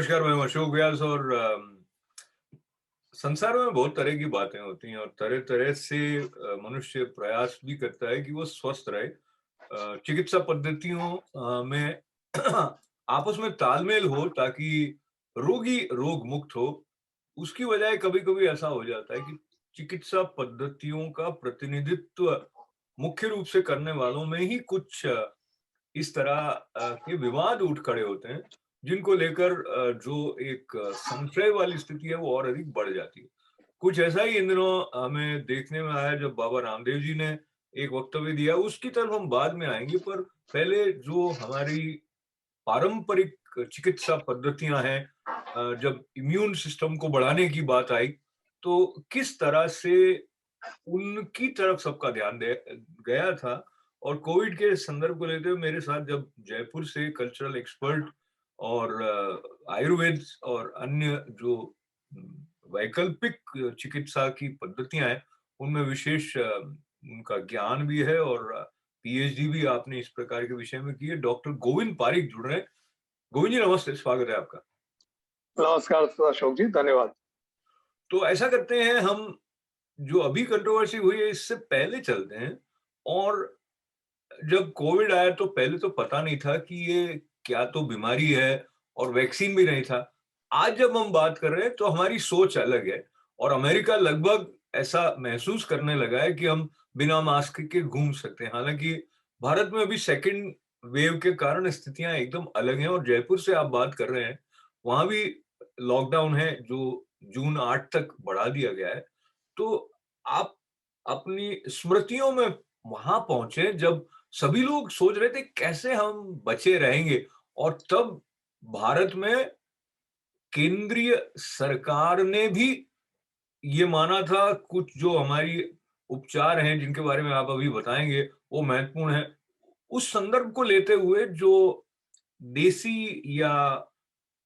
नमस्कार, मैं अशोक व्यास और संसार में बहुत तरह की बातें होती हैं और तरह-तरह से मनुष्य प्रयास भी करता है कि वो स्वस्थ रहे। चिकित्सा पद्धतियों में आपस में तालमेल हो ताकि रोगी रोग मुक्त हो। उसकी बजाय कभी-कभी ऐसा हो जाता है कि चिकित्सा पद्धतियों का प्रतिनिधित्व मुख्य रूप से करने वालों में ही कुछ इस तरह के विवाद उठ खड़े होते हैं, जिनको लेकर जो एक संशय वाली स्थिति है वो और अधिक बढ़ जाती है। कुछ ऐसा ही इन दिनों हमें देखने में आया जब बाबा रामदेव जी ने एक वक्तव्य दिया, उसकी तरफ हम बाद में आएँगे, पर पहले जो हमारी पारंपरिक चिकित्सा पद्धतियाँ हैं, जब इम्यून सिस्टम को बढ़ाने की बात आई, तो किस तरह से उनकी तरफ सबका ध्यान दे गया था। और कोविड के संदर्भ को लेते हुए मेरे साथ जब जयपुर से कल्चरल एक्सपर्ट और आयुर्वेद और अन्य जो वैकल्पिक चिकित्सा की पद्धतियां हैं, उनमें विशेष उनका ज्ञान भी है और पीएचडी भी आपने इस प्रकार के विषय में की है, डॉक्टर गोविंद पारिक जुड़ रहे हैं। गोविंद जी नमस्ते, स्वागत है आपका। नमस्कार अशोक जी, धन्यवाद। तो ऐसा करते हैं हम, जो अभी कंट्रोवर्सी हुई है इससे पहले चलते हैं। और जब कोविड आया तो पहले तो पता नहीं था कि ये क्या तो बीमारी है और वैक्सीन भी नहीं था। आज जब हम बात कर रहे हैं तो हमारी सोच अलग है और अमेरिका लगभग ऐसा महसूस करने लगा है कि हम बिना मास्क के घूम सकते हैं। हालांकि भारत में अभी सेकंड वेव के कारण स्थितियां एकदम अलग हैं और जयपुर से आप बात कर रहे हैं, वहां भी लॉकडाउन है जो जून 8 तक बढ़ा दिया गया है। तो आप अपनी स्मृतियों में वहां पहुंचे जब सभी लोग सोच रहे थे कैसे हम बचे रहेंगे, और तब भारत में केंद्रीय सरकार ने भी ये माना था कुछ जो हमारी उपचार हैं जिनके बारे में आप अभी बताएंगे वो महत्वपूर्ण है। उस संदर्भ को लेते हुए जो देसी या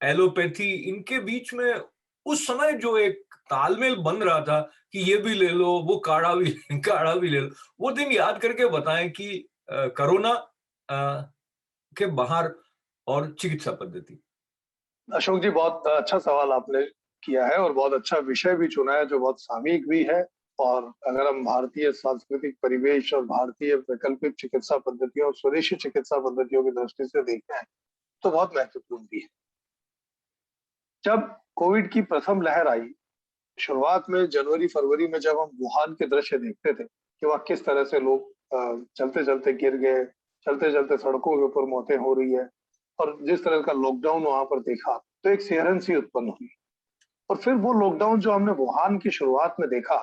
एलोपैथी इनके बीच में उस समय जो एक तालमेल बन रहा था कि ये भी ले लो, वो काढ़ा भी काढ़ा भी ले लो, वो दिन याद करके बताएं कि कोरोना के बाहर और चिकित्सा पद्धति। अशोक जी, बहुत अच्छा सवाल आपने किया है और बहुत अच्छा विषय भी चुना है जो बहुत सामयिक भी है। और अगर हम भारतीय सांस्कृतिक परिवेश और भारतीय वैकल्पिक चिकित्सा पद्धतियों और स्वदेशी चिकित्सा पद्धतियों की दृष्टि से देखते हैं तो बहुत महत्वपूर्ण भी है। जब कोविड की प्रथम लहर आई, शुरुआत में जनवरी फरवरी में जब हम वुहान के दृश्य देखते थे कि वह किस तरह से लोग चलते चलते गिर गए, चलते चलते सड़कों के ऊपर मौतें हो रही है, और जिस तरह का लॉकडाउन वहां पर देखा तो एक सिहरन सी उत्पन्न हुई। और फिर वो लॉकडाउन जो हमने वुहान की शुरुआत में देखा,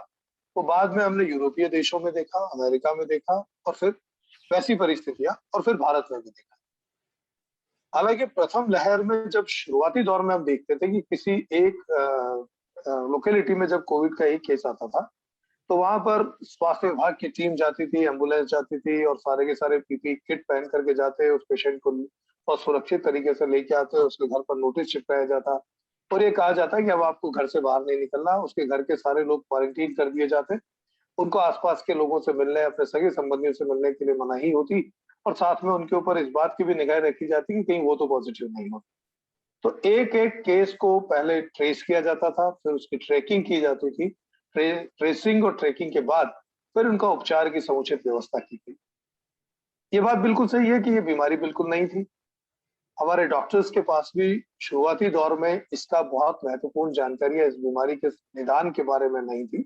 वो बाद में हमने यूरोपीय देशों में देखा, अमेरिका में देखा, और फिर वैसी परिस्थितियां, और फिर भारत में भी देखा। हालांकि प्रथम लहर में जब शुरुआती दौर में हम देखते थे कि किसी एक लोकेलिटी में जब कोविड का एक केस आता था तो वहां पर स्वास्थ्य विभाग की टीम जाती थी, एम्बुलेंस जाती थी और सारे के सारे पीपी किट पहन करके जाते उस पेशेंट को और सुरक्षित तरीके से लेके आते, उसके घर पर नोटिस चिपकाया जाता और ये कहा जाता है कि अब आपको घर से बाहर नहीं निकलना। उसके घर के सारे लोग क्वारंटीन कर दिए जाते, उनको आसपास के लोगों से मिलने, अपने सगे संबंधियों से मिलने के लिए मनाही होती, और साथ में उनके ऊपर इस बात की भी निगाह रखी जाती कि कहीं वो तो पॉजिटिव नहीं हो। तो एक-एक केस को पहले ट्रेस किया जाता था, फिर उसकी ट्रैकिंग की जाती थी। ट्रेसिंग और ट्रैकिंग के बाद फिर उनका उपचार की समुचित व्यवस्था की गई। ये बात बिल्कुल सही है कि ये बीमारी बिल्कुल नहीं थी। हमारे डॉक्टर्स के पास भी शुरुआती दौर में इसका बहुत महत्वपूर्ण जानकारी इस बीमारी के निदान के बारे में नहीं थी।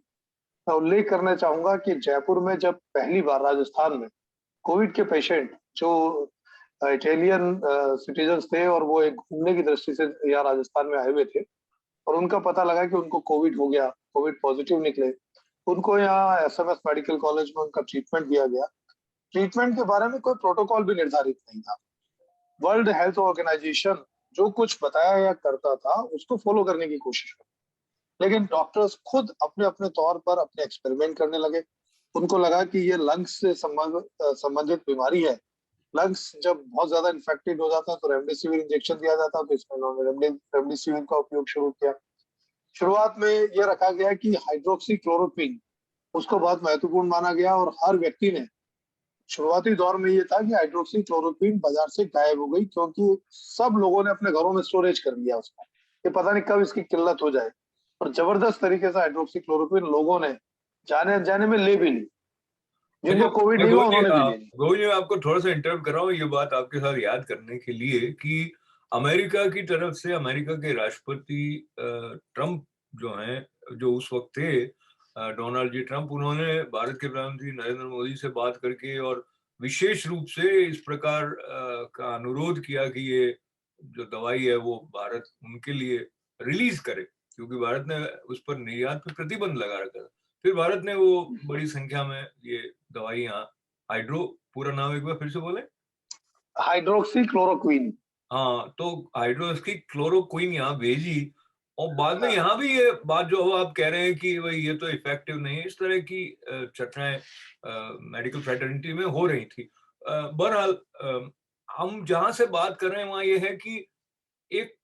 मैं उल्लेख करना चाहूंगा कि जयपुर में जब पहली बार राजस्थान में कोविड के पेशेंट जो इटालियन सिटीजन्स थे और वो एक घूमने की दृष्टि से यहाँ राजस्थान में आए हुए थे, और उनका पता लगा कि उनको कोविड हो गया, कोविड पॉजिटिव निकले, उनको यहाँ एसएमएस मेडिकल कॉलेज में उनका ट्रीटमेंट दिया गया। ट्रीटमेंट के बारे में कोई प्रोटोकॉल भी निर्धारित नहीं था। वर्ल्ड हेल्थ ऑर्गेनाइजेशन जो कुछ बताया या करता था उसको फॉलो करने की कोशिश की, लेकिन डॉक्टर्स खुद अपने अपने तौर पर अपने एक्सपेरिमेंट करने लगे। उनको लगा कि ये लंग्स से संबंधित बीमारी है। लंग्स जब बहुत ज्यादा इन्फेक्टेड हो जाता है तो रेमडेसिविर इंजेक्शन दिया जाता है, तो इसमें उन्होंने रेमडेसिविर का उपयोग शुरू किया। शुरुआत में यह रखा गया कि हाइड्रोक्सी क्लोरोक्विन उसको बहुत महत्वपूर्ण माना गया, और हर व्यक्ति ने शुरुआती दौर में ये था कि हाइड्रोक्सी क्लोरोक्विन बाजार से गायब हो गई क्योंकि सब लोगों ने अपने घरों में स्टोरेज कर लिया उसका। कि पता नहीं कब इसकी किल्लत हो जाए, और जबरदस्त तरीके से हाइड्रोक्सीक्लोरोक्विन लोगों ने जाने अनजाने में ले भी ली। अच्छा, जिनको कोविड मैं नहीं हुआ उन्होंने भी ले ली। गोविंद जी, मैं आपको थोड़ा-सा इंटरप्ट कर रहा हूँ, ये बात आपके साथ याद करने के लिए कि अमेरिका की तरफ से अमेरिका के राष्ट्रपति ट्रम्प जो हैं, जो उस वक़्त थे डोनाल्ड जी ट्रम्प, उन्होंने भारत के प्रधानमंत्री नरेंद्र मोदी से बात करके और विशेष रूप से इस प्रकार का अनुरोध किया कि ये जो दवाई है वो भारत उनके लिए रिलीज़ करे, क्योंकि भारत ने उस पर निर्यात पे प्रतिबंध लगा रखा था। फिर भारत ने वो बड़ी संख्या में ये दवाई यहाँ हाइड्रो, पूरा नाम एक बार फिर से बोलें? हाइड्रोक्सीक्लोरोक्विन। हाँ, तो हाइड्रोक्सी क्लोरोक्विन यहाँ भेजी और बाद में हाँ, यहाँ भी ये बात जो हो आप कह रहे हैं कि भई ये तो इफेक्टिव नहीं है, इस तरह की चर्चाएँ मेडिकल फ्रेटर्निटी में हो रही थी। बहरहाल हम जहाँ से बात कर रहे हैं वहाँ ये है कि एक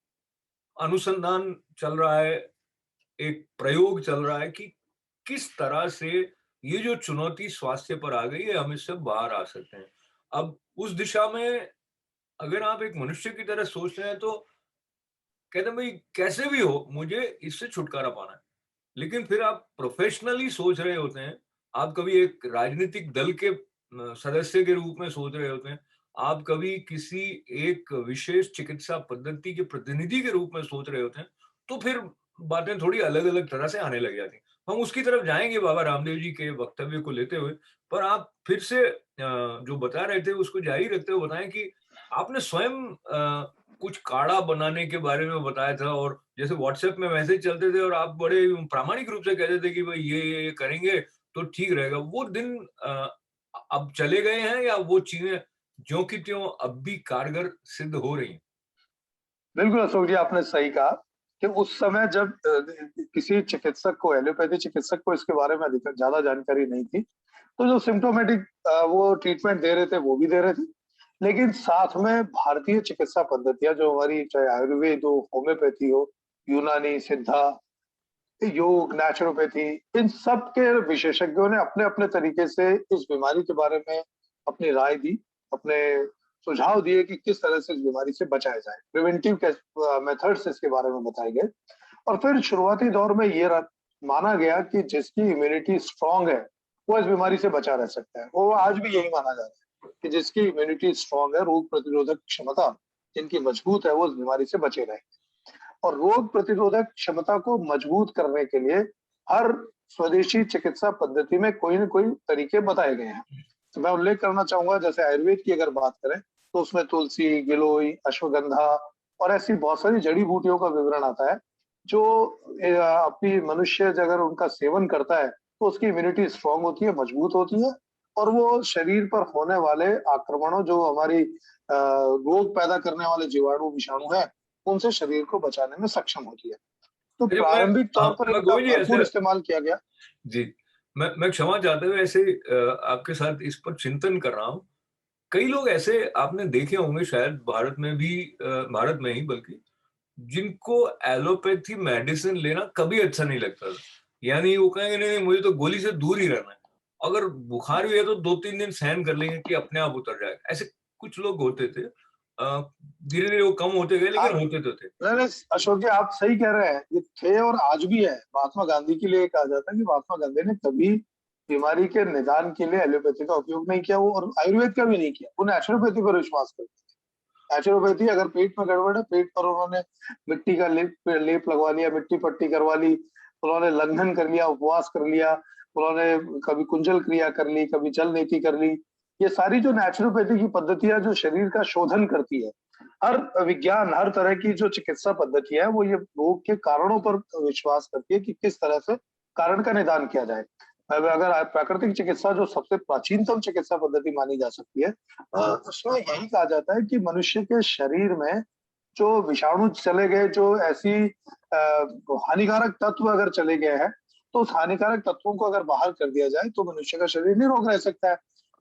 अनुसंधान चल रहा है, एक प्रयोग चल रहा है कि किस तरह से ये जो चुनौती स्वास्थ्य पर आ गई है, हम इससे बाहर आ सकते हैं। अब उस दिशा में अगर आप एक मनुष्य की तरह सोच रहे हैं तो कहते हैं भाई कैसे भी हो मुझे इससे छुटकारा पाना है। लेकिन फिर आप प्रोफेशनली सोच रहे होते हैं, आप कभी एक राजनीतिक दल के सदस्य के रूप में सोच रहे होते हैं, आप कभी किसी एक विशेष चिकित्सा पद्धति के प्रतिनिधि के रूप में सोच रहे होते हैं, तो फिर बातें थोड़ी अलग-अलग तरह से आने लग जाती हैं। हम उसकी तरफ जाएँगे बाबा रामदेव जी के वक्तव्य को लेते हुए, पर आप फिर से जो बता रहे थे उसको जारी रखते हुए बताएँ कि आपने स्वयं कुछ काढ़ा बनाने के बारे में बताया था और जैसे व्हाट्सएप में मैसेज चलते थे और आप बड़े प्रामाणिक रूप से कहते थे कि भाई ये करेंगे तो ठीक रहेगा। वो दिन अब चले गए हैं या वो चीज़ें ज्यों की त्यों अब भी कारगर सिद्ध हो रही हैं? बिल्कुल अशोक जी, आपने सही कहा कि उस समय जब किसी चिकित्सक को, एलोपैथी चिकित्सक को इसके बारे में अधिक ज़्यादा जानकारी नहीं थी, तो जो सिम्प्टोमेटिक वो ट्रीटमेंट दे रहे थे, वो भी दे रहे थे। लेकिन साथ में भारतीय चिकित्सा पद्धतियाँ जो हमारी, चाहे आयुर्वेद हो, होम्योपैथी हो, यूनानी, सिद्धा, योग, नेचुरोपैथी, इन सब के विशेषज्ञों ने अपने-अपने तरीके से इस बीमारी के बारे में अपनी राय दी, अपने सुझाव दिए कि किस तरह से इस बीमारी से बचाया जाए। प्रिवेंटिव मेथड्स इसके बारे में बताए गए, और फिर शुरुआती दौर में ये माना गया कि जिसकी इम्यूनिटी स्ट्रांग है, वो इस बीमारी से बचा रह सकता है। वो आज भी यही माना जा रहा है कि जिसकी इम्यूनिटी स्ट्रांग है, रोग प्रतिरोधक क्षमता जिनकी मजबूत है, वो इस बीमारी से बचे रहेंगे। और रोग प्रतिरोधक क्षमता को मजबूत करने के लिए हर स्वदेशी चिकित्सा पद्धति में कोई न कोई तरीके बताए गए हैं। तो मैं उल्लेख करना चाहूँगा, जैसे आयुर्वेद की अगर बात करें, तो उसमें तुलसी, गिलोय, अश्वगंधा और ऐसी बहुत सारी जड़ी-बूटियों का विवरण आता है, जो अपनी मनुष्य अगर उनका सेवन करता है, तो उसकी इम्यूनिटी स्ट्रॉन्ग होती है, मजबूत होती है, और वो शरीर पर होने वाले आक्रमणों, जो हमारी रोग पैदा करने वाले जीवाणु, विषाणु हैं, उनसे शरीर को बचाने में सक्षम होती है। तो अच्छा प्रारंभिक तौर पर मैं इनका गोविंद जी भरपूर ऐसे इस्तेमाल किया गया। जी, मैं क्षमा चाहते हुए ऐसे आपके साथ इस पर चिंतन कर रहा हूँ। कई लोग ऐसे आपने देखे होंगे शायद भारत में भी भारत में ही बल्कि जिनको एलोपैथी मेडिसिन लेना कभी अच्छा नहीं लगता था। यानी वो कहेंगे नहीं, नहीं मुझे तो गोली से दूर ही रहना है। अगर बुखार भी है तो 2-3 दिन सहन कर लेंगे कि अपने आप उतर जाएगा। ऐसे कुछ लोग होते थे। धीरे-धीरे वो कम होते गए लेकिन आप होते तो थे। नहीं, नहीं, अशोक जी, आप सही कह रहे हैं। ये थे और आज भी है। महात्मा गांधी के लिए कहा जाता है कि महात्मा गांधी ने कभी बीमारी के निदान के लिए एलोपैथी का उपयोग नहीं किया, वो और आयुर्वेद का भी नहीं किया। वो नेचुरोपैथी पर विश्वास करते थे। नेचुरोपैथी, अगर पेट में गड़बड़ है, पेट पर उन्होंने मिट्टी का लेप लेप लगवा लिया, मिट्टी पट्टी करवा ली, उन्होंने लंघन कर लिया, उपवास कर लिया, उन्होंने कभी कुंजल क्रिया कर ली, कभी जल नीति कर ली। ये सारी जो नेचुरोपैथी की पद्धतियाँ जो शरीर का शोधन करती है, हर विज्ञान, हर तरह की जो चिकित्सा पद्धति है, वो ये रोग के कारणों पर विश्वास करती है कि किस तरह से कारण का निदान किया जाए। अब अगर प्राकृतिक चिकित्सा जो सबसे प्राचीनतम चिकित्सा पद्धति मानी जा सकती है, उसमें यही कहा जाता है कि मनुष्य के शरीर में जो विषाणु चले गए, जो ऐसी हानिकारक तत्व अगर चले गए हैं, तो उस हानिकारक तत्वों को अगर बाहर कर दिया जाए, तो मनुष्य का शरीर निरोग रह सकता है।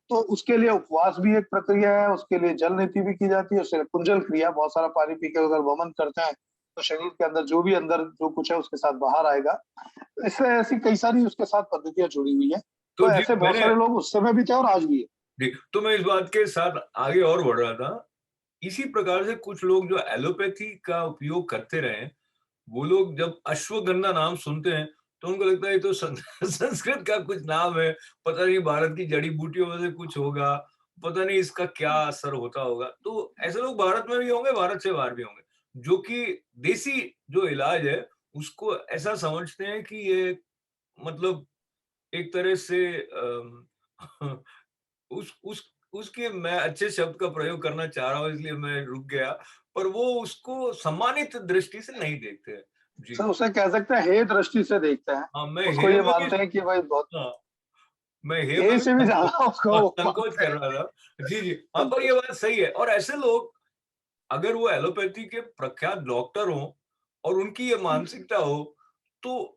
तो उसके लिए उपवास भी एक प्रक्रिया है, उसके लिए जल नीति भी की जाती है, उससे कुंजल क्रिया, बहुत सारा पानी पी के अगर वमन करते हैं, तो शरीर के अंदर जो भी अंदर जो कुछ है उसके साथ बाहर आएगा। इसलिए ऐसी कई सारी उसके साथ पद्धतियाँ जुड़ी हुई हैं। तो तो जी ऐसे बहुत मैंने सारे लोग उस समय भी थे और आज भी है। जी, तो मैं इस बात के साथ आगे और बढ़ रहा था। इसी प्रकार से कुछ लोग जो एलोपैथी का उपयोग करते रहे, वो लोग जब अश्वगंधा नाम सुनते हैं, तो उनको लगता है ये तो संस्कृत का कुछ नाम है, पता नहीं भारत की जड़ी-बूटियों में से कुछ होगा, पता नहीं इसका क्या असर होता होगा। तो ऐसे लोग भारत में भी होंगे, भारत से बाहर भी होंगे, जो कि देसी जो इलाज है, उसको ऐसा समझते हैं कि ये मतलब एक तरह से उस उसके मैं अच्छे शब्द का प्रयोग करना चाह रहा हूँ इसलिए मैं रुक गया, पर वो उसको सम्मानित दृष्टि से नहीं देखते हैं। जी। सर उसे कह सकते हैं हे दृष्टि से देखते हैं। हाँ, मैं उसको हे ये में भी मानते हैं कि भाई बहुत हाँ, मैं हे में हे भी से भी ज़्यादा उसको संकोच मानते कर हैं। रहा था। जी, जी। हाँ, पर ये संकोच। बात सही है और ऐसे लोग अगर वो एलोपैथी के प्रख्यात डॉक्टर हों और उनकी ये मानसिकता हो, तो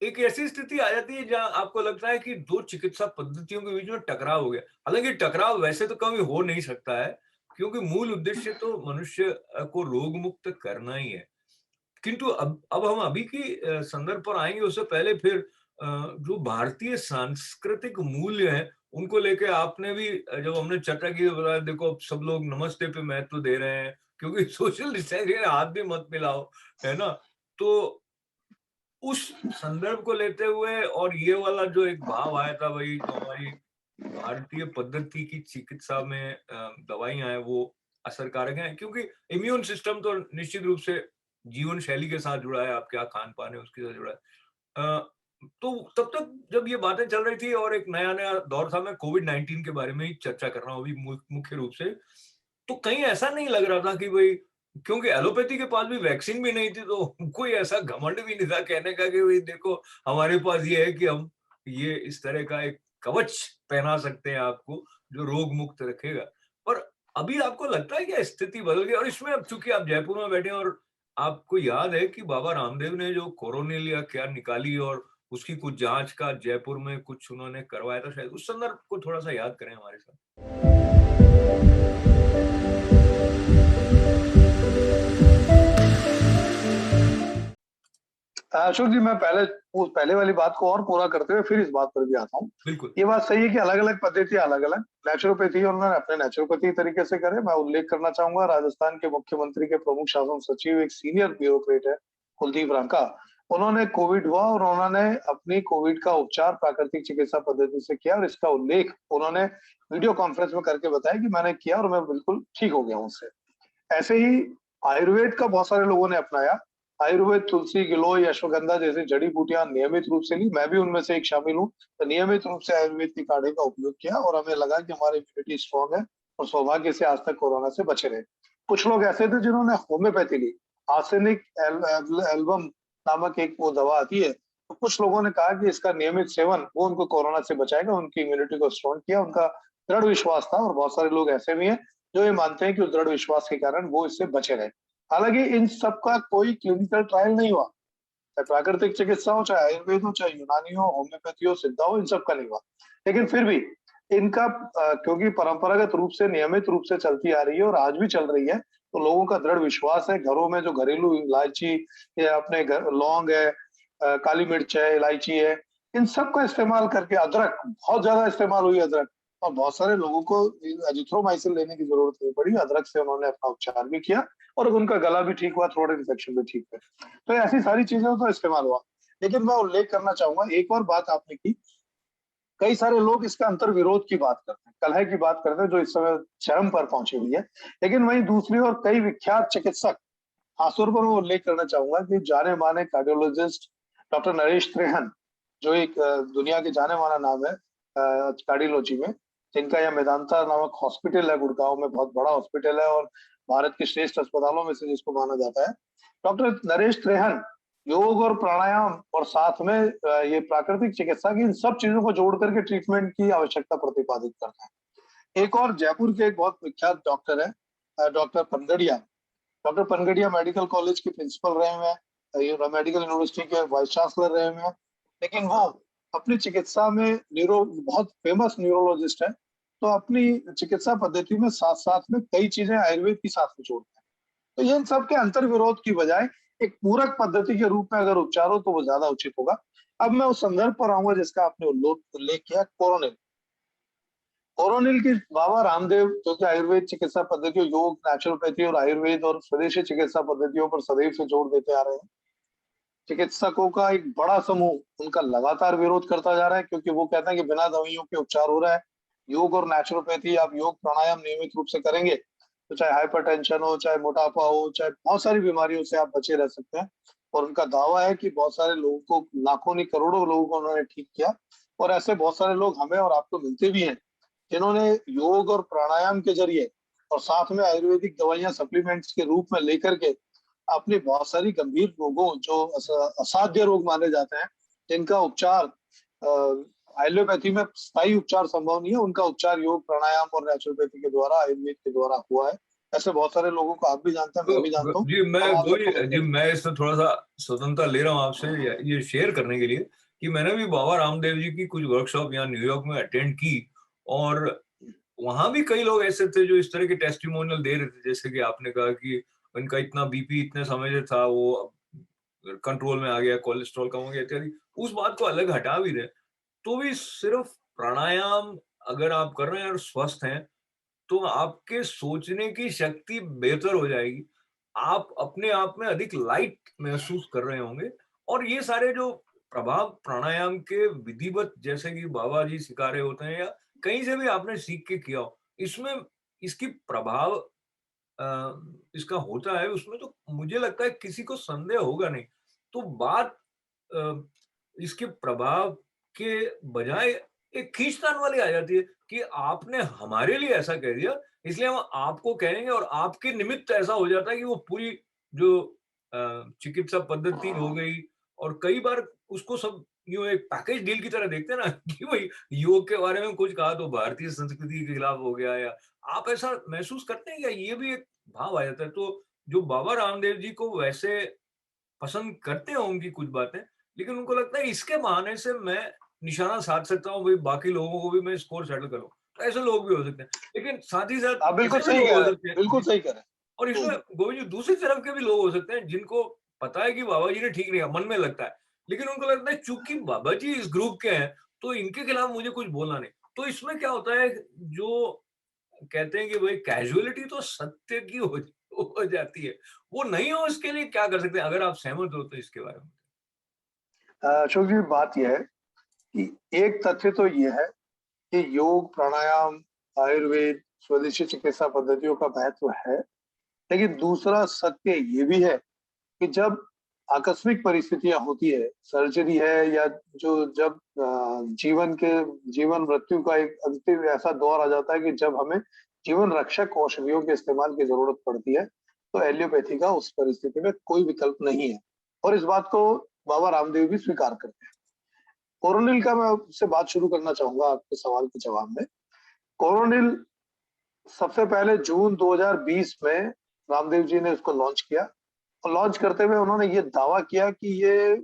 एक ऐसी स्थिति आ जाती है जहाँ आपको लगता है कि 2 चिकित्सा पद्धतियों के बीच में टकराव हो गया। हालाँकि टकराव वैसे तो कभी हो नहीं सकता है, क्योंकि मूल उद्देश्य तो मनुष्य को रोग मुक्त करना ही है। किंतु अब हम अभी की संदर्भ पर आएँगे उससे पहले फिर जो भारतीय सांस्कृतिक मूल्य हैं, उनको लेके आपने भी जब हमने चर्चा की तो बताया देखो अब सब लोग नमस्ते पे महत्व दे रहे हैं, क्योंकि सोशल डिस्टेंसिंग है हाथ भी मत मिलाओ, है ना? तो उस संदर्भ को लेते हुए और ये वाला जो एक भाव आया था भई जो हमारी भारतीय पद्धति की चिकित्सा में दवाइयाँ हैं वो असरकारक हैं क्योंकि इम्यून सिस्टम तो निश्चित रूप से जीवन शैली के साथ जुड़ा है, आप क्या खान-पान है उसके साथ जुड़ा है। तो तब तक जब ये बातें चल रही थी और एक नया-नया दौर था, मैं कोविड-19 के बारे में ही चर्चा कर रहा हूँ अभी मुख्य रूप से, तो कहीं ऐसा नहीं लग रहा था कि भई क्योंकि एलोपैथी के पास भी वैक्सीन भी नहीं थी, तो कोई ऐसा घमंड भी नहीं था कहने का कि भई देखो हमारे पास ये है कि हम ये इस तरह का एक कवच पहना सकते हैं आपको, जो रोग मुक्त रखेगा। पर अभी आपको लगता है कि स्थिति बदल गई और इसमें अब चूँकि आप जयपुर में बैठे हैं और आपको याद है कि बाबा रामदेव ने जो कोरोनिल या क्या निकाली और उसकी कुछ जाँच का जयपुर में कुछ उन्होंने करवाया था शायद, उस संदर्भ को थोड़ा-सा याद करें हमारे साथ? अशोक जी, मैं पहले वो पहले वाली बात को और पूरा करते हुए फिर इस बात पर भी आता हूँ। बिल्कुल, ये बात सही है कि अलग-अलग पद्धतियाँ अलग-अलग, नेचुरोपैथी उन्होंने अपने नेचुरोपैथी तरीके से करे। मैं उल्लेख करना चाहूँगा राजस्थान के मुख्यमंत्री के प्रमुख शासन सचिव एक सीनियर ब्यूरोक्रेट है, कुलदीप रांका। उन्होंने कोविड हुआ और उन्होंने अपनी कोविड का उपचार प्राकृतिक चिकित्सा पद्धति से किया और इसका उल्लेख उन्होंने वीडियो कॉन्फ्रेंस में करके बताया कि मैंने किया और मैं बिल्कुल ठीक हो गया हूँ उससे। ऐसे ही आयुर्वेद का बहुत सारे लोगों ने अपनाया। आयुर्वेद तुलसी, गिलोय, अश्वगंधा जैसी जड़ी-बूटियाँ नियमित रूप से ली, मैं भी उनमें से एक शामिल हूँ। तो नियमित रूप से आयुर्वेद के काढ़े का उपयोग किया और हमें लगा कि हमारी इम्यूनिटी स्ट्रॉन्ग है और सौभाग्य से आज तक कोरोना से बचे रहे। कुछ लोग ऐसे थे जिन्होंने होम्योपैथी ली। आर्सेनिक एल्बम नामक एक वो दवा आती है, तो कुछ लोगों ने कहा कि इसका नियमित सेवन वो उनको कोरोना से बचाएगा, उनकी इम्यूनिटी को स्ट्रॉन्ग किया, उनका दृढ़ विश्वास था और बहुत सारे लोग ऐसे भी हैं जो ये मानते हैं कि उस दृढ़ विश्वास के कारण वो इससे बचे रहे। हालाँकि इन सब का कोई क्लिनिकल ट्रायल नहीं हुआ। चाहे प्राकृतिक चिकित्सा हो, चाहे आयुर्वेद हो, चाहे यूनानी हो, होम्योपैथी हो, सिद्धा हो, इन सब का नहीं हुआ। लेकिन फिर भी इनका क्योंकि परंपरागत रूप से नियमित रूप से चलती आ रही है और आज भी चल रही है, तो लोगों का दृढ़ विश्वास है। घरों में जो घरेलू इलायची या अपने घर लौंग है, काली मिर्च है, इलायची है, इन सब का इस्तेमाल करके अदरक, बहुत ज़्यादा इस्तेमाल हुई अदरक और बहुत सारे लोगों को एजिथ्रोमाइसिन लेने की ज़रूरत नहीं पड़ी। अदरक से उन्होंने अपना उपचार भी किया और उनका गला भी ठीक हुआ, थ्रोट इन्फेक्शन भी ठीक हुआ। तो ऐसी सारी चीज़ों का इस्तेमाल हुआ। लेकिन मैं उल्लेख करना चाहूँगा, एक और बात आपने की, कई सारे लोग इसका अंतर्विरोध की बात करते हैं, कलह की बात करते हैं जो इस समय चरम पर पहुँची हुई है। लेकिन वहीं दूसरी ओर कई विख्यात चिकित्सक, खासतौर पर मैं उल्लेख करना चाहूँगा कि जाने-माने कार्डियोलॉजिस्ट डॉक्टर नरेश त्रेहन, जो एक दुनिया के जाने-माना नाम है कार्डियोलॉजी में, जिनका यह मेदांता नामक हॉस्पिटल है गुड़गाँव में, बहुत बड़ा हॉस्पिटल है और भारत के श्रेष्ठ अस्पतालों में से जिसको माना जाता है। डॉक्टर नरेश त्रेहन योग और प्राणायाम और साथ में ये प्राकृतिक चिकित्सा की इन सब चीज़ों को जोड़ कर के ट्रीटमेंट की आवश्यकता प्रतिपादित करते हैं। एक और जयपुर के एक बहुत विख्यात डॉक्टर है doctor Panagariya. Doctor Panagariya medical college के प्रिंसिपल रहे हुए हैं, ये मेडिकल यूनिवर्सिटी के वाइस चांसलर रहे हुए हैं। लेकिन वो अपनी चिकित्सा में बहुत फेमस न्यूरोलॉजिस्ट है, तो अपनी चिकित्सा पद्धति में साथ-साथ में कई चीज़ें आयुर्वेद की साथ में जोड़ते हैं। तो ये इन सब के अंतर्विरोध की बजाय एक पूरक पद्धति के रूप में अगर उपचार हो तो वो ज़्यादा उचित होगा। अब मैं उस संदर्भ पर आऊँगा जिसका आपने उल्लेख किया, कोरोनिल। कोरोनिल की बाबा रामदेव जो कि आयुर्वेद चिकित्सा पद्धतियों, योग, नेचुरोपैथी और आयुर्वेद और स्वदेशी चिकित्सा पद्धतियों पर सदैव से जोर देते आ रहे हैं। चिकित्सकों का एक बड़ा समूह उनका लगातार विरोध करता जा रहा है, क्योंकि वो कहते हैं कि बिना दवाइयों के उपचार हो रहा है। योग और नेचुरोपैथी, आप योग प्राणायाम नियमित रूप से करेंगे तो चाहे हाइपरटेंशन हो, चाहे मोटापा हो, चाहे बहुत सारी बीमारियों से आप बचे रह सकते हैं। और उनका दावा है कि बहुत सारे लोगों को, लाखों नहीं करोड़ों लोगों को उन्होंने ठीक किया। और ऐसे बहुत सारे लोग हमें और आपको मिलते भी हैं जिन्होंने योग और प्राणायाम के जरिए और साथ में आयुर्वेदिक दवाइयां सप्लीमेंट्स के रूप में लेकर के अपनी बहुत सारी गंभीर रोगों, जो असाध्य रोग माने जाते हैं, जिनका उपचार एलोपैथी में स्थायी उपचार संभव नहीं है, उनका उपचार योग प्राणायाम और नेचुरोपैथी के द्वारा, आयुर्वेद के द्वारा हुआ है। ऐसे बहुत सारे लोगों को आप भी जानते हैं, मैं भी जानता हूँ। जी मैं हम आप वही सबको मिलते जी भी हैं। मैं इससे थोड़ा सा स्वतंत्रता ले रहा हूँ आपसे ये शेयर करने के लिए कि मैंने भी बाबा रामदेव जी की कुछ वर्कशॉप यहाँ न्यूयॉर्क में अटेंड की और वहां भी कई लोग ऐसे थे जो इस तरह के टेस्टिमोनियल दे रहे थे, जैसे कि आपने कहा कि उनका इतना बीपी इतने समय से था, वो कंट्रोल में आ गया, कोलेस्ट्रॉल कम हो गया इत्यादि। उस बात को अलग हटा भी दें तो भी सिर्फ प्राणायाम अगर आप कर रहे हैं और स्वस्थ हैं तो आपके सोचने की शक्ति बेहतर हो जाएगी। आप अपने आप में अधिक लाइट महसूस कर रहे होंगे और ये सारे जो प्रभाव प्राणायाम के विधिवत जैसे कि बाबा जी सिखा रहे होते हैं या कहीं से भी आपने सीख के किया हो, इसमें इसकी प्रभाव इसका होता है उसमें तो मुझे लगता है किसी को संदेह होगा नहीं। तो बात अ, इसके प्रभाव के बजाय एक खींचतान वाली आ जाती है कि आपने हमारे लिए ऐसा कह दिया, इसलिए हम आपको कहेंगे और आपके निमित्त ऐसा हो जाता है कि वो पूरी जो चिकित्सा पद्धति हो गई और कई बार उसको सब यूँ एक पैकेज डील की तरह देखते हैं ना कि भई योग के बारे में कुछ कहा तो भारतीय संस्कृति के खिलाफ हो गया या आप ऐसा महसूस करते हैं क्या? ये भी एक भाव आ जाता है। तो जो बाबा रामदेव जी को वैसे पसंद करते होंगी कुछ बातें, लेकिन उनको लगता है इसके बहाने से मैं निशाना साध सकता हूँ, भई बाकी लोगों को भी मैं स्कोर सेटल करूँ। तो ऐसे लोग भी हो सकते हैं। लेकिन साथ ही साथ आप बिल्कुल ऐसे भी सही लोग कह हो रहे हैं, सकते हैं बिल्कुल जी सही कह रहे और हैं। इसमें गोविंद जी दूसरी तरफ के भी लोग हो सकते हैं जिनको पता है कि बाबा जी ने ठीक नहीं कहा, मन में लगता है। लेकिन उनको लगता है चूँकि बाबा जी इस ग्रुप के हैं, तो इनके खिलाफ मुझे कुछ बोलना नहीं। तो इसमें क्या होता है जो कहते हैं कि भई कैज़ुअलिटी तो सत्य की हो जाती है। वो नहीं हो इसके लिए क्या कर सकते हैं? अगर आप सहमत हो तो इसके बारे में? अशोक जी, बात यह है कि एक तथ्य तो ये है कि योग, प्राणायाम, आयुर्वेद, स्वदेशी चिकित्सा पद्धतियों का महत्व है। लेकिन दूसरा सत्य ये भी है कि जब आकस्मिक परिस्थितियाँ होती है, सर्जरी है या जो जब जीवन मृत्यु का एक अंतिम ऐसा दौर आ जाता है कि जब हमें जीवन रक्षक औषधियों के इस्तेमाल की ज़रूरत पड़ती है, तो एलोपैथी का उस परिस्थिति में कोई विकल्प नहीं है। और इस बात को बाबा रामदेव भी स्वीकार करते हैं। कोरोनिल का मैं आपसे बात शुरू करना चाहूँगा आपके सवाल के जवाब में। कोरोनिल सबसे पहले जून 2020 में रामदेव जी ने इसको लॉन्च किया और लॉन्च करते हुए उन्होंने ये दावा किया कि ये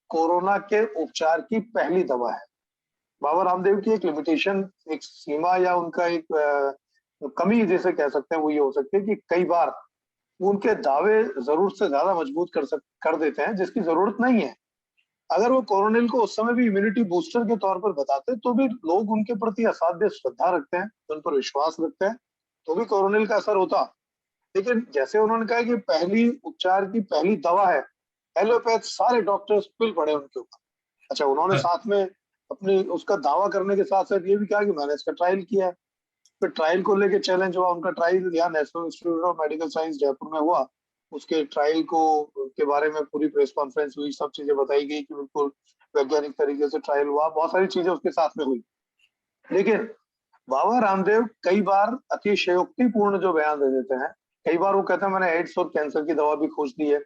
कोरोना के उपचार की पहली दवा है। बाबा रामदेव की एक लिमिटेशन, एक सीमा या उनका एक कमी जिसे कह सकते हैं, वो ये हो सकती है कि कई बार उनके दावे ज़रूरत से ज़्यादा मजबूत कर देते हैं, जिसकी ज़रूरत नहीं है। अगर वो कोरोनिल को उस समय भी इम्यूनिटी बूस्टर के तौर पर बताते, तो भी लोग उनके प्रति असाध्य श्रद्धा रखते हैं, उन पर विश्वास रखते हैं, तो भी कोरोनिल का असर होता। लेकिन जैसे उन्होंने कहा कि पहली उपचार की पहली दवा है, एलोपैथ सारे डॉक्टर्स पिल पड़े उनके ऊपर। अच्छा, उन्होंने साथ में अपनी उसका दावा करने के साथ-साथ ये भी कहा कि मैंने इसका ट्रायल किया है। फिर ट्रायल को लेके चैलेंज हुआ, उनका ट्रायल यहाँ national institute of medical science Jaipur में हुआ। उसके ट्रायल को के बारे में पूरी प्रेस कॉन्फ्रेंस हुई, सब चीज़ें बताई गई कि बिल्कुल वैज्ञानिक तरीके से ट्रायल हुआ, बहुत सारी चीज़ें उसके साथ में हुई। लेकिन बाबा रामदेव कई बार अतिशयोक्तिपूर्ण जो बयान दे देते हैं, कई बार वो कहते हैं मैंने एड्स और कैंसर की दवा भी खोज दी है,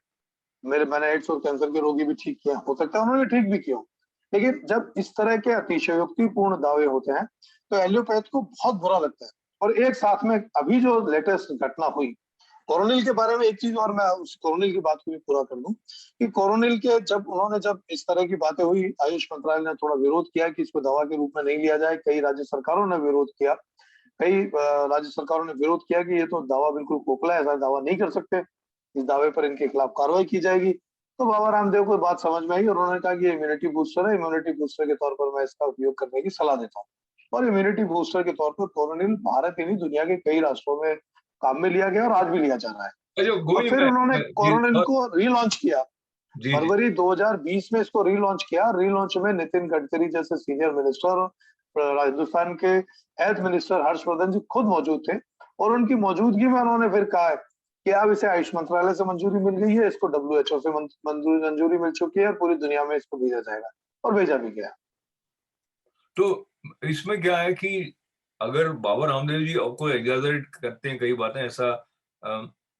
मैंने एड्स और कैंसर के रोगी भी ठीक किया। हो सकता है उन्होंने ठीक भी किया हो। लेकिन जब इस तरह के अतिशयोक्तिपूर्ण दावे होते हैं, तो एलोपैथ को बहुत बुरा लगता है। और एक साथ में अभी जो लेटेस्ट घटना हुई, कोरोनिल के बारे में एक चीज़ और मैं उस कोरोनिल की बात को भी पूरा कर दूँ, कि कोरोनिल के जब इस तरह की बातें हुई, आयुष मंत्रालय ने थोड़ा विरोध किया कि इसको दवा के रूप में नहीं लिया जाए, कई राज्य सरकारों ने विरोध किया। कई राज्य सरकारों ने विरोध किया कि ये तो दावा बिल्कुल खोखला है, ऐसा दावा नहीं कर सकते, इस दावे पर इनके खिलाफ कार्रवाई की जाएगी। तो बाबा रामदेव को बात समझ में आई और उन्होंने कहा कि ये इम्यूनिटी बूस्टर है, इम्यूनिटी बूस्टर के तौर पर मैं इसका उपयोग करने की सलाह देता हूँ। और इम्यूनिटी बूस्टर के तौर पर कोरोनिल भारत ही नहीं, दुनिया के कई राष्ट्रों में काम में लिया गया और आज भी लिया जा रहा है। अच्छा और गोविंद फिर उन्होंने जी कोरोनिल को रीलॉन्च किया। जी, जी। फरवरी 2020 में इसको रीलॉन्च किया। रीलॉन्च में नितिन गडकरी जैसे सीनियर मिनिस्टर और हिंदुस्तान के हेल्थ मिनिस्टर हर्षवर्धन जी खुद मौजूद थे और उनकी मौजूदगी में उन्होंने फिर कहा है कि अब इसे आयुष मंत्रालय से मंजूरी मिल गई है, इसको डब्ल्यूएचओ से मंजूरी मिल चुकी है और पूरी दुनिया में इसको भेजा जाएगा और भेजा भी गया। तो इसमें क्या है कि अगर बाबा रामदेव जी आपको एग्जैजरेट करते हैं कई बातें ऐसा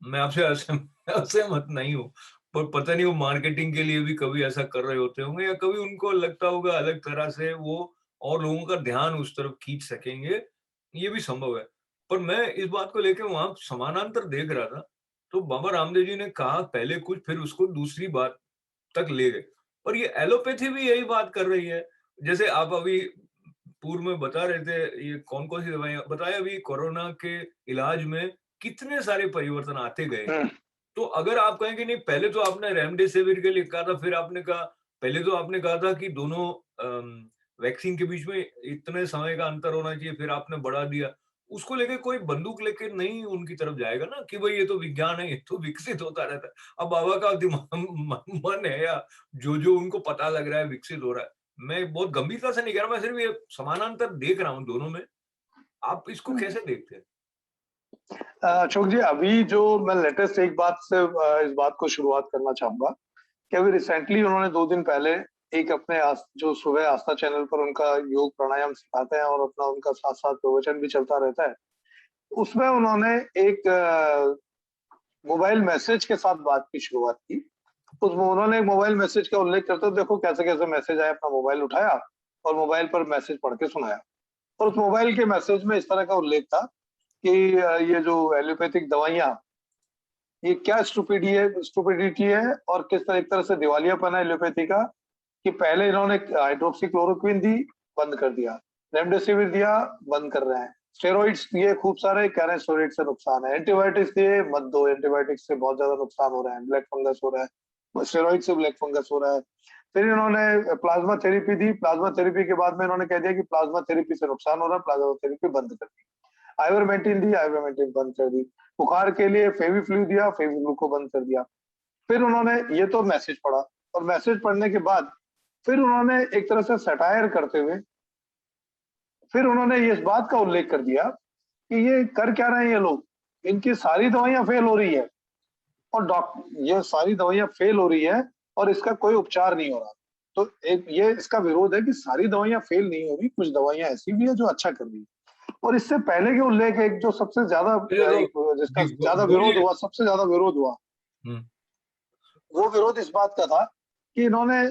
मैं आपसे असहमत नहीं हूँ, पर पता नहीं वो मार्केटिंग के लिए भी कभी ऐसा कर रहे होते होंगे या कभी उनको लगता होगा अलग तरह से वो और लोगों का ध्यान उस तरफ खींच सकेंगे, ये भी संभव है। पर मैं इस बात को लेके वहाँ समानांतर देख रहा था, तो बाबा रामदेव जी ने कहा पहले कुछ फिर उसको दूसरी बात तक ले गए। और ये एलोपैथी भी यही बात कर रही है। जैसे आप अभी पूर्व में बता रहे थे ये कौन-कौन सी दवाइयाँ बताया अभी कोरोना के इलाज में कितने सारे परिवर्तन आते गए। हुँ, तो अगर आप कहें कि नहीं पहले तो आपने रेमडेसिविर के लिए कहा था, फिर आपने कहा पहले तो आपने कहा था कि दोनों वैक्सीन के बीच में इतने समय का अंतर होना चाहिए, फिर आपने बढ़ा दिया। उसको लेके कोई बंदूक लेके नहीं उनकी तरफ जाएगा ना कि भई ये तो विज्ञान है, ये तो विकसित होता रहता है। अब बाबा का दिमाग मन है या जो-जो उनको पता लग रहा है विकसित हो रहा है। मैं बहुत गंभीरता से नहीं कह रहा, मैं सिर्फ ये समानांतर देख रहा हूँ दोनों में। आप इसको हुँ। कैसे देखते हैं? अशोक जी, अभी जो मैं लेटेस्ट एक बात से इस बात को शुरुआत करना चाहूँगा कि अभी रिसेंटली उन्होंने 2 दिन पहले एक अपने जो सुबह आस्था चैनल पर उनका योग प्राणायाम सिखाते हैं और अपना उनका साथ-साथ प्रवचन भी चलता रहता है। उसमें उन्होंने एक मोबाइल मैसेज के साथ बात की शुरुआत की। उसमें उन्होंने एक मोबाइल मैसेज का उल्लेख करते हुए देखो कैसे-कैसे मैसेज आए, अपना मोबाइल उठाया और मोबाइल पर मैसेज पढ़ के सुनाया। और उस मोबाइल के मैसेज में इस तरह का उल्लेख था कि ये जो एलोपैथिक दवाइयाँ ये क्या स्टुपिडिटी है और किस तरह एक तरह से दिवालियापन है एलोपैथी का कि पहले इन्होंने हाइड्रोक्सी क्लोरोक्विन दी, बंद कर दिया। रेमडेसिविर दिया, बंद कर रहे हैं। स्टेरॉइड्स दिए खूब सारे, कह रहे हैं स्टेरॉइड से नुकसान है। एंटीबायोटिक्स दिए, मत दो, एंटीबायोटिक्स से बहुत ज़्यादा नुकसान हो रहा है, ब्लैक फंगस हो रहा है। स्टेरॉइड से ब्लैक फंगस हो रहा है। फिर इन्होंने प्लाज़्मा थेरेपी दी, प्लाज़्मा थेरेपी के बाद में इन्होंने कह दिया कि प्लाज़्मा थेरेपी से नुकसान हो रहा है, प्लाज़्मा थेरेपी बंद कर दी। आइवरमेक्टिन दी, आइवरमेक्टिन बंद कर दी। बुखार के लिए फेविफ्लू दिया, फेविफ्लू को बंद कर दिया। फिर उन्होंने ये तो मैसेज पढ़ा और मैसेज पढ़ने के बाद फिर उन्होंने एक तरह से सटायर करते हुए फिर उन्होंने इस बात का उल्लेख कर दिया कि ये कर क्या रहे हैं ये लोग? इनकी सारी दवाइयाँ फेल हो रही है और ये सारी दवाइयाँ फेल हो रही है और इसका कोई उपचार नहीं हो रहा। तो एक ये इसका विरोध है कि सारी दवाइयाँ फेल नहीं हो रही, कुछ दवाइयाँ ऐसी भी है जो अच्छा कर रही है। और इससे पहले के उल्लेख एक जो सबसे ज़्यादा अच्छा तो एक जिसका जी, ज़्यादा विरोध बोलिए। हुआ, सबसे ज़्यादा विरोध हुआ, हुँ, वो विरोध इस बात का था कि इन्होंने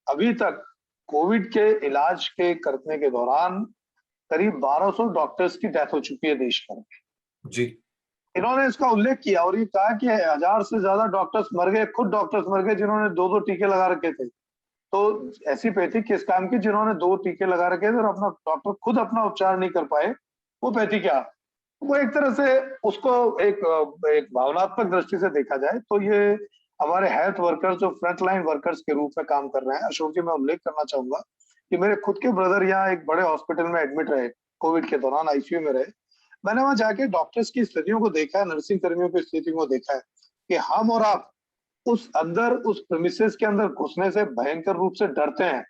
अभी तक कोविड के इलाज के करने के दौरान करीब 1200 डॉक्टर्स की डेथ हो चुकी है देश भर में। जी। इन्होंने इसका उल्लेख किया और ये कहा कि 1000 से ज्यादा डॉक्टर्स मर गए, खुद डॉक्टर्स मर गए जिन्होंने 2-2 टीके लगा रखे थे। तो ऐसी पैथी किस काम की जिन्होंने 2 टीके लगा रखे थे और अपना डॉक्टर खुद अपना उपचार नहीं कर पाए, वो पैथी क्या? वो एक तरह से उसको एक भावनात्मक दृष्टि से देखा जाए तो ये हमारे हेल्थ वर्कर्स जो फ्रंट लाइन वर्कर्स के रूप में काम कर रहे हैं। अशोक जी, मैं उल्लेख करना चाहूँगा कि मेरे खुद के ब्रदर यहाँ एक बड़े हॉस्पिटल में एडमिट रहे, कोविड के दौरान आईसीयू में रहे। मैंने वहाँ जाके डॉक्टर्स की स्थितियों को देखा है, नर्सिंग कर्मियों की स्थितियों को देखा है कि हम और आप उस प्रेमिसेस के अंदर घुसने से भयंकर रूप से डरते हैं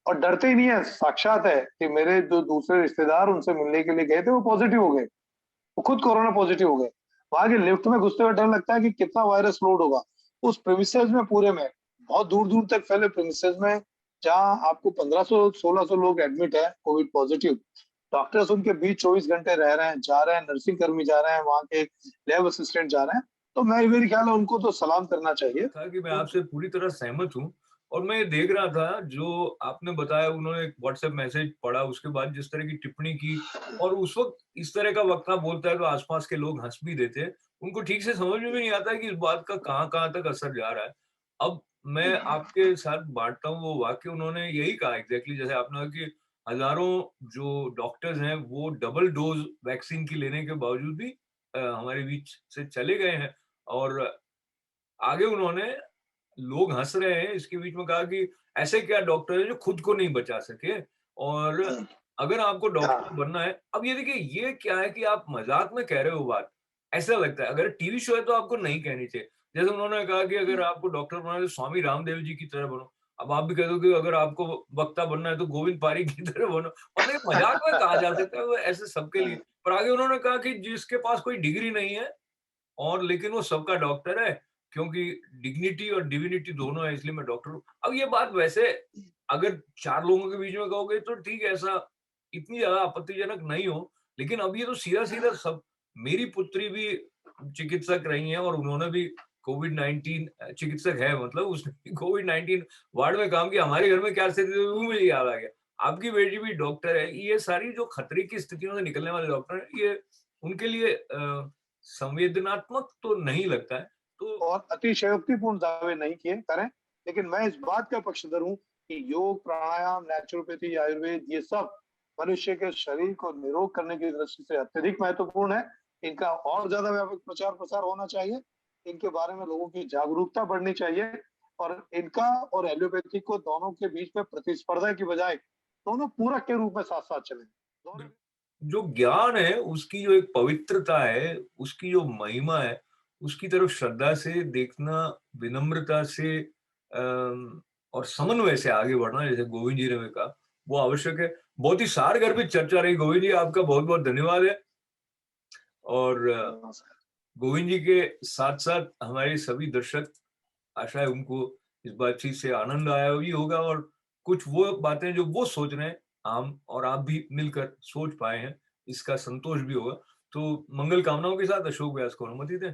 और डरते ही नहीं है, साक्षात है कि मेरे जो दूसरे रिश्तेदार उनसे मिलने के लिए गए थे, वो पॉजिटिव हो गए। वो खुद कोरोना पॉजिटिव हो गए। वहाँ के लिफ्ट में घुसते हुए डर लगता है कि कितना वायरस लोड होगा। उस प्रेमिसेस में पूरे में, बहुत दूर-दूर तक फैले प्रेमिसेस में जहाँ आपको 1500-1600 लोग एडमिट है कोविड पॉजिटिव। डॉक्टर्स उनके बीच 24 घंटे रह रहे हैं, जा रहे हैं, नर्सिंग कर्मी जा रहे हैं, वहाँ के लैब असिस्टेंट जा रहे हैं। तो मैं मेरी ख्याल है उनको तो सलाम करना चाहिए। था कि मैं उनको आपसे पूरी तरह सहमत हूँ और मैं ये देख रहा था जो आपने बताया उन्होंने एक व्हाट्सएप मैसेज पढ़ा उसके बाद जिस तरह की टिप्पणी की और उस वक़्त इस तरह का वक्ता बोलता है तो आस-पास के लोग हँस भी देते हैं। उनको ठीक से समझ में भी नहीं आता कि इस बात का कहाँ-कहाँ तक असर जा रहा है। अब मैं आपके साथ बाँटता हूँ वो वाक्य उन्होंने यही कहा एग्ज़ैक्टली जैसे आपने कहा कि हज़ारों जो डॉक्टर्स हैं वो डबल डोज़ वैक्सीन की लेने के बावजूद भी हमारे बीच से चले गए हैं और आगे उन्होंने लोग हँस रहे हैं, इसके बीच में कहा कि ऐसे क्या डॉक्टर हैं जो खुद को नहीं बचा सके और अगर आपको डॉक्टर हाँ, बनना है अब ये देखिए ये क्या है कि आप मज़ाक में कह रहे हो बात, ऐसा लगता है। अगर टीवी शो है तो आपको नहीं कहनी चाहिए। जैसे उन्होंने कहा कि अगर आपको डॉक्टर बनना है तो स्वामी रामदेव जी की तरह बनो। अब आप भी कह दो कि अगर आपको वक्ता बनना है तो गोविंद पारिक की तरह बनो। मतलब ये मज़ाक में कहा जा सकता है, वो ऐसे सबके लिए। हाँ, पर आगे उन्होंने कहा कि जिसके पास कोई डिग्री नहीं है और लेकिन वो सबका डॉक्टर है, क्योंकि डिग्निटी और डिविनिटी दोनों है, इसलिए मैं डॉक्टर हूँ। अब ये बात वैसे अगर 4 लोगों के बीच में कहोगे तो ठीक है, ऐसा इतनी ज़्यादा आपत्तिजनक नहीं हो, लेकिन अब ये तो सीधा-सीधा सब। मेरी पुत्री भी चिकित्सक रही हैं और उन्होंने भी कोविड-19 चिकित्सक है, मतलब उसने भी कोविड-19 वार्ड में काम किया। हमारे घर में क्या स्थिति थी वो मुझे याद आ गया। आपकी बेटी भी डॉक्टर है। ये सारी जो खतरे की स्थितियों से निकलने वाले डॉक्टर हैं, ये उनके लिए संवेदनात्मक तो नहीं लगता है। तो और अतिशयोक्तिपूर्ण दावे नहीं किए करें, लेकिन मैं इस बात का पक्षधर हूँ कि योग, प्राणायाम, नेचुरोपैथी, आयुर्वेद ये सब मनुष्य के शरीर को निरोग करने की दृष्टि से अत्यधिक महत्वपूर्ण है। इनका और ज़्यादा व्यापक प्रचार-प्रसार होना चाहिए। इनके बारे में लोगों की जागरूकता बढ़नी चाहिए और इनका और एलोपैथी को दोनों के बीच में प्रतिस्पर्धा की बजाय दोनों पूरक के रूप में साथ-साथ चलें। दोनों जो ज्ञान है, उसकी जो एक पवित्रता है, उसकी जो महिमा है, उसकी तरफ श्रद्धा से देखना, विनम्रता से और समन्वय से आगे बढ़ना, जैसे गोविंद जी ने भी कहा, वो आवश्यक है। बहुत ही सारगर्भित चर्चा रही गोविंद जी, आपका बहुत-बहुत धन्यवाद है। और नमस्कार। गोविंद जी के साथ-साथ हमारे सभी दर्शक, आशा है उनको इस बातचीत से आनंद आया भी होगा और कुछ वो बातें जो वो सोच रहे हैं, हम और आप भी मिलकर सोच पाए हैं, इसका संतोष भी होगा। तो मंगल कामनाओं के साथ अशोक व्यास को अनुमति दें।